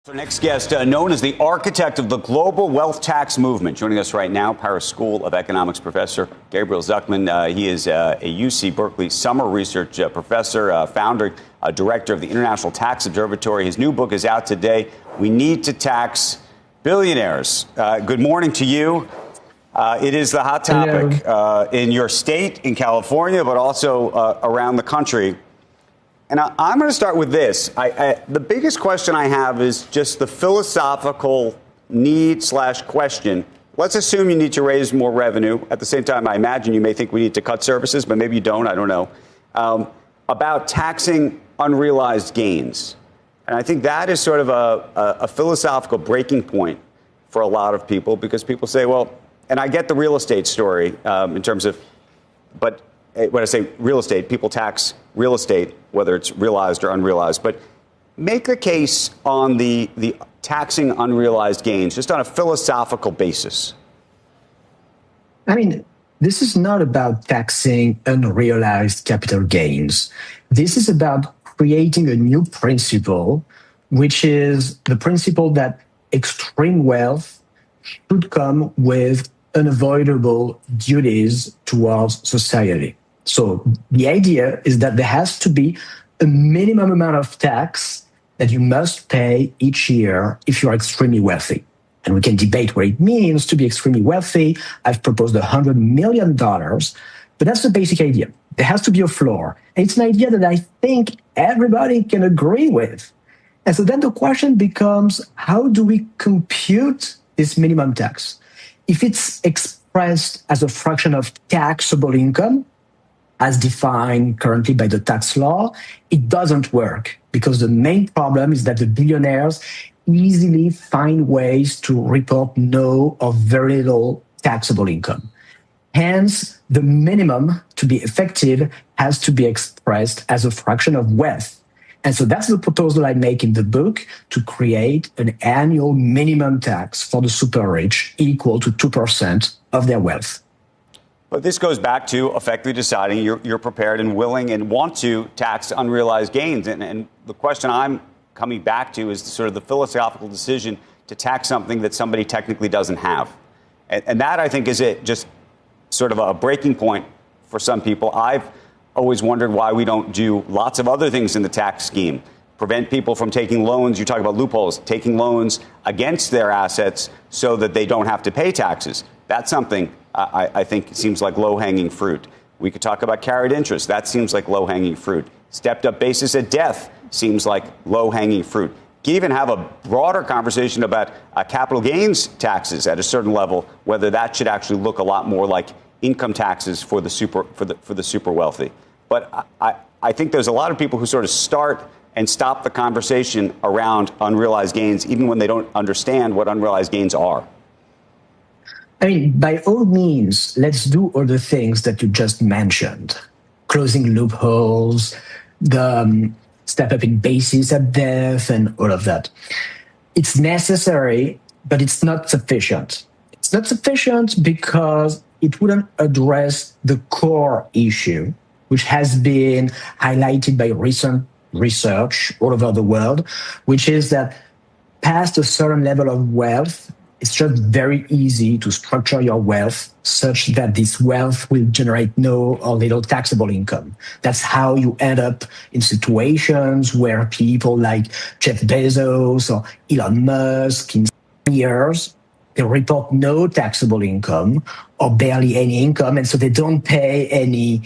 Our next guest, known as the architect of the global wealth tax movement, joining us right now, Paris School of Economics professor Gabriel Zucman. He is a UC Berkeley summer research professor, founder, director of the International Tax Observatory. His new book is out today. We Need to Tax Billionaires. Good morning to you. It is the hot topic in your state, in California, but also around the country. And I'm going to start with this. The biggest question I have is just the philosophical need/question. Let's assume you need to raise more revenue. At the same time, I imagine you may think we need to cut services, but maybe you don't. I don't know. About taxing unrealized gains. And I think that is sort of a philosophical breaking point for a lot of people, because people say, well, and I get the real estate story in terms of, but when I say real estate, people tax real estate, whether it's realized or unrealized. But make the case on the taxing unrealized gains, just on a philosophical basis. I mean, this is not about taxing unrealized capital gains. This is about creating a new principle, which is the principle that extreme wealth should come with unavoidable duties towards society. So the idea is that there has to be a minimum amount of tax that you must pay each year if you're extremely wealthy. And we can debate what it means to be extremely wealthy. I've proposed $100 million, but that's the basic idea. There has to be a floor. And it's an idea that I think everybody can agree with. And so then the question becomes, how do we compute this minimum tax? If it's expressed as a fraction of taxable income, as defined currently by the tax law, it doesn't work, because the main problem is that the billionaires easily find ways to report no or very little taxable income. Hence, the minimum to be effective has to be expressed as a fraction of wealth. And so that's the proposal I make in the book, to create an annual minimum tax for the super rich equal to 2% of their wealth. But this goes back to effectively deciding you're prepared and willing and want to tax unrealized gains. And the question I'm coming back to is sort of the philosophical decision to tax something that somebody technically doesn't have. And that, I think, is just sort of a breaking point for some people. I've always wondered why we don't do lots of other things in the tax scheme. Prevent people from taking loans. You talk about loopholes, taking loans against their assets so that they don't have to pay taxes. That's something I think seems like low-hanging fruit. We could talk about carried interest. That seems like low-hanging fruit. Stepped-up basis at death seems like low-hanging fruit. You can even have a broader conversation about capital gains taxes at a certain level, whether that should actually look a lot more like income taxes for the super wealthy. But I think there's a lot of people who sort of start and stop the conversation around unrealized gains, even when they don't understand what unrealized gains are. I mean, by all means, let's do all the things that you just mentioned. Closing loopholes, the step up in basis at death, and all of that. It's necessary, but it's not sufficient. It's not sufficient because it wouldn't address the core issue, which has been highlighted by recent research all over the world, which is that past a certain level of wealth, it's just very easy to structure your wealth such that this wealth will generate no or little taxable income. That's how you end up in situations where people like Jeff Bezos or Elon Musk in years, they report no taxable income or barely any income, and so they don't pay any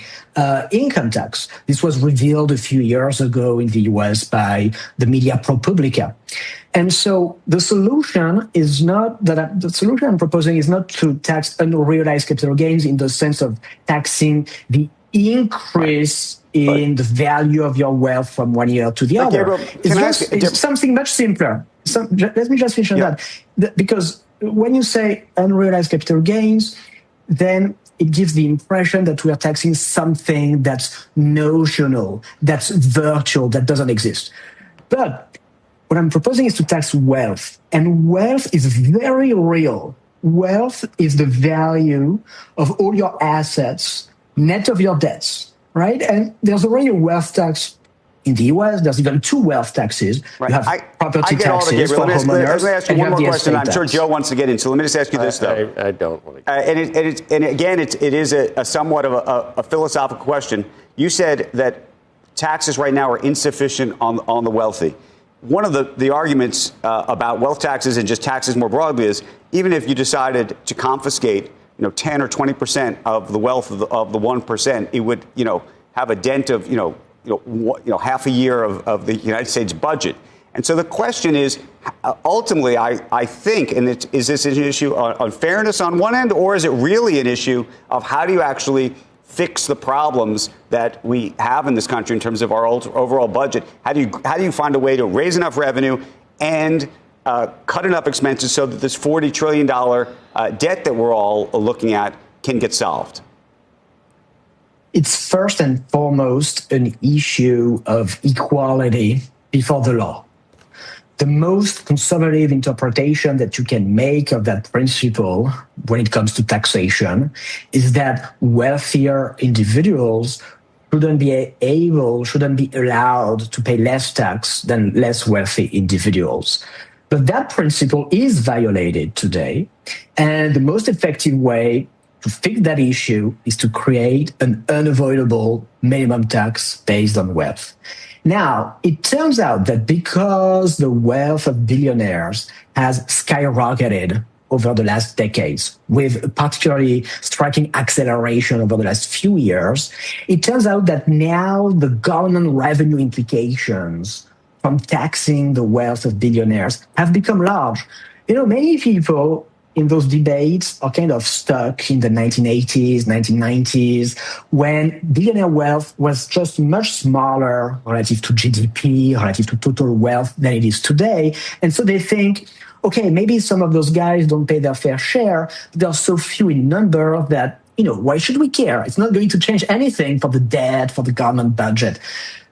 income tax. This was revealed a few years ago in the US by the media ProPublica. And so the solution is not that the solution I'm proposing is not to tax unrealized capital gains in the sense of taxing the increase in the value of your wealth from one year to the other. Gabriel, it's something much simpler. Let me just finish on that. Because when you say unrealized capital gains, then it gives the impression that we are taxing something that's notional, that's virtual, that doesn't exist. But what I'm proposing is to tax wealth. And wealth is very real. Wealth is the value of all your assets, net of your debts, right? And there's already a wealth tax in the US, there's even two wealth taxes. Right. You have property I get all that, taxes for Gabriel. homeowners. Let me ask you one more question. I'm sure Joe wants to get in. So let me just ask you this, though. I don't want to. And again, it is a somewhat of a philosophical question. You said that taxes right now are insufficient on the wealthy. One of the arguments about wealth taxes and just taxes more broadly is even if you decided to confiscate 10 or 20% of the wealth of the 1%, it would have a dent of half a year of the United States budget. And so the question is, ultimately, I think, and is this an issue on fairness on one end, or is it really an issue of how do you actually fix the problems that we have in this country in terms of our overall budget? How do you find a way to raise enough revenue and cut enough expenses so that this $40 trillion debt that we're all looking at can get solved? It's first and foremost an issue of equality before the law. The most conservative interpretation that you can make of that principle when it comes to taxation is that wealthier individuals shouldn't be allowed to pay less tax than less wealthy individuals. But that principle is violated today, and the most effective way to fix that issue is to create an unavoidable minimum tax based on wealth. Now, it turns out that because the wealth of billionaires has skyrocketed over the last decades, with a particularly striking acceleration over the last few years, it turns out that now the government revenue implications from taxing the wealth of billionaires have become large. Many people in those debates are kind of stuck in the 1980s, 1990s, when billionaire wealth was just much smaller relative to GDP, relative to total wealth than it is today. And so they think, okay, maybe some of those guys don't pay their fair share. They're so few in number that, why should we care? It's not going to change anything for the debt, for the government budget.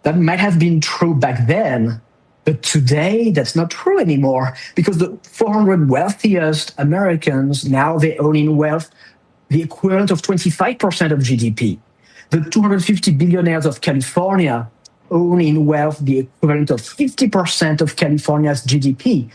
That might have been true back then, but today, that's not true anymore because the 400 wealthiest Americans, now they own in wealth the equivalent of 25% of GDP. The 250 billionaires of California own in wealth the equivalent of 50% of California's GDP.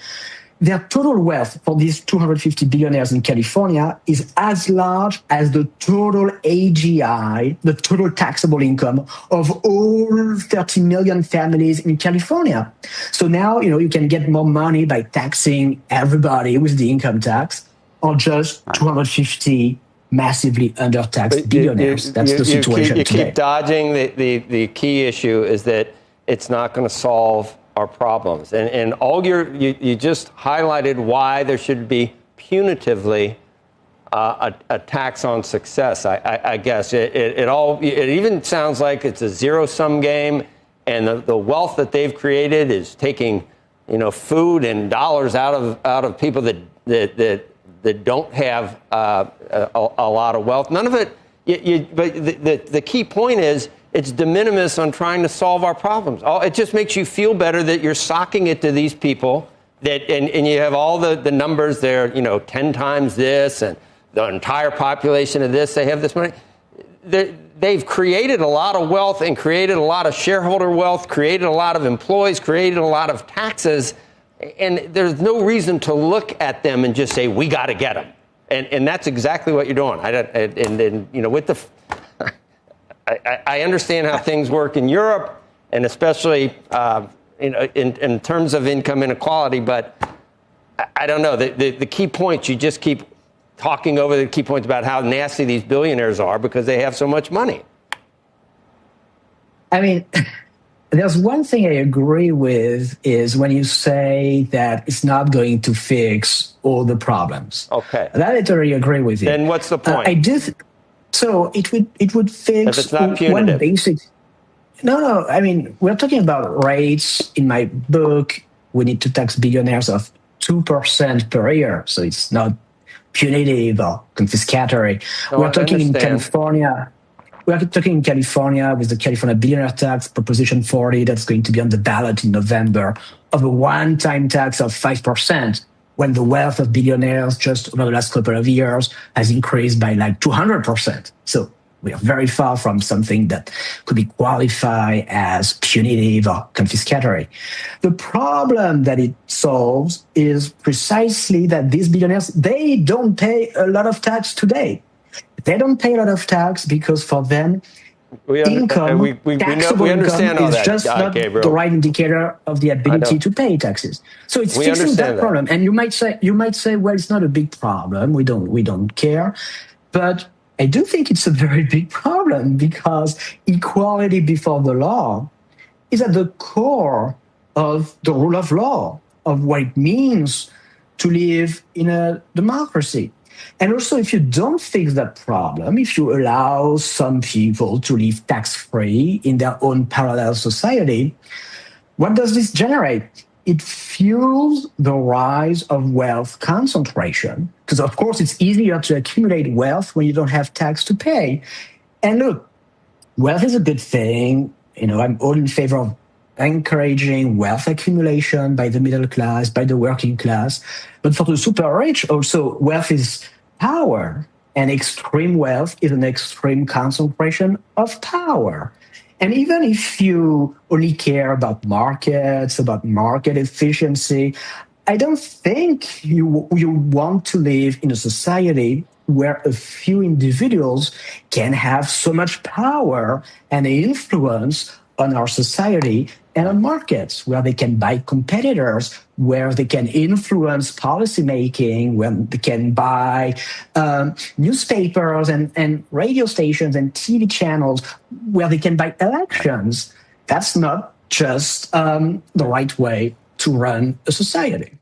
Their total wealth for these 250 billionaires in California is as large as the total AGI, the total taxable income of all 30 million families in California. So now, you can get more money by taxing everybody with the income tax or just 250 massively undertaxed billionaires. That's the situation today. You keep dodging the key issue is that it's not going to solve our problems. And all you just highlighted why there should be punitively a tax on success. I guess it even sounds like it's a zero-sum game, and the wealth that they've created is taking food and dollars out of people that don't have a lot of wealth. None of it. But the key point is, it's de minimis on trying to solve our problems. It just makes you feel better that you're socking it to these people and you have all the numbers there, 10 times this and the entire population of this, they have this money. They've created a lot of wealth and created a lot of shareholder wealth, created a lot of employees, created a lot of taxes. And there's no reason to look at them and just say, we got to get them. And that's exactly what you're doing. I understand how things work in Europe, and especially in terms of income inequality, but I don't know. The key points, you just keep talking over the key points about how nasty these billionaires are because they have so much money. I mean, there's one thing I agree with is when you say that it's not going to fix all the problems. Okay. That I totally agree with you. Then what's the point? I do. So it would fix if it's not punitive. One basic. No. I mean, we're talking about rates. In my book, we need to tax billionaires of 2% per year. So it's not punitive or confiscatory. We're talking in California. We're talking in California with the California Billionaire Tax, Proposition 40, that's going to be on the ballot in November, of a one-time tax of 5%, when the wealth of billionaires just over the last couple of years has increased by like 200%. So We are very far from something that could be qualified as punitive or confiscatory. The problem that it solves is precisely that these billionaires, they don't pay a lot of tax today. They don't pay a lot of tax because for them, income, taxable income is just not the right indicator of the ability to pay taxes. So it's fixing that problem. And you might say, well, it's not a big problem. We don't care. But I do think it's a very big problem because equality before the law is at the core of the rule of law, of what it means to live in a democracy. And also, if you don't fix that problem, if you allow some people to live tax-free in their own parallel society, what does this generate? It fuels the rise of wealth concentration. Because, of course, it's easier to accumulate wealth when you don't have tax to pay. And look, wealth is a good thing. I'm all in favor of encouraging wealth accumulation by the middle class, by the working class. But for the super rich, also, wealth is power. And extreme wealth is an extreme concentration of power. And even if you only care about markets, about market efficiency, I don't think you want to live in a society where a few individuals can have so much power and influence on our society and on markets, where they can buy competitors, where they can influence policymaking, where they can buy newspapers and radio stations and TV channels, where they can buy elections. That's not just the right way to run a society.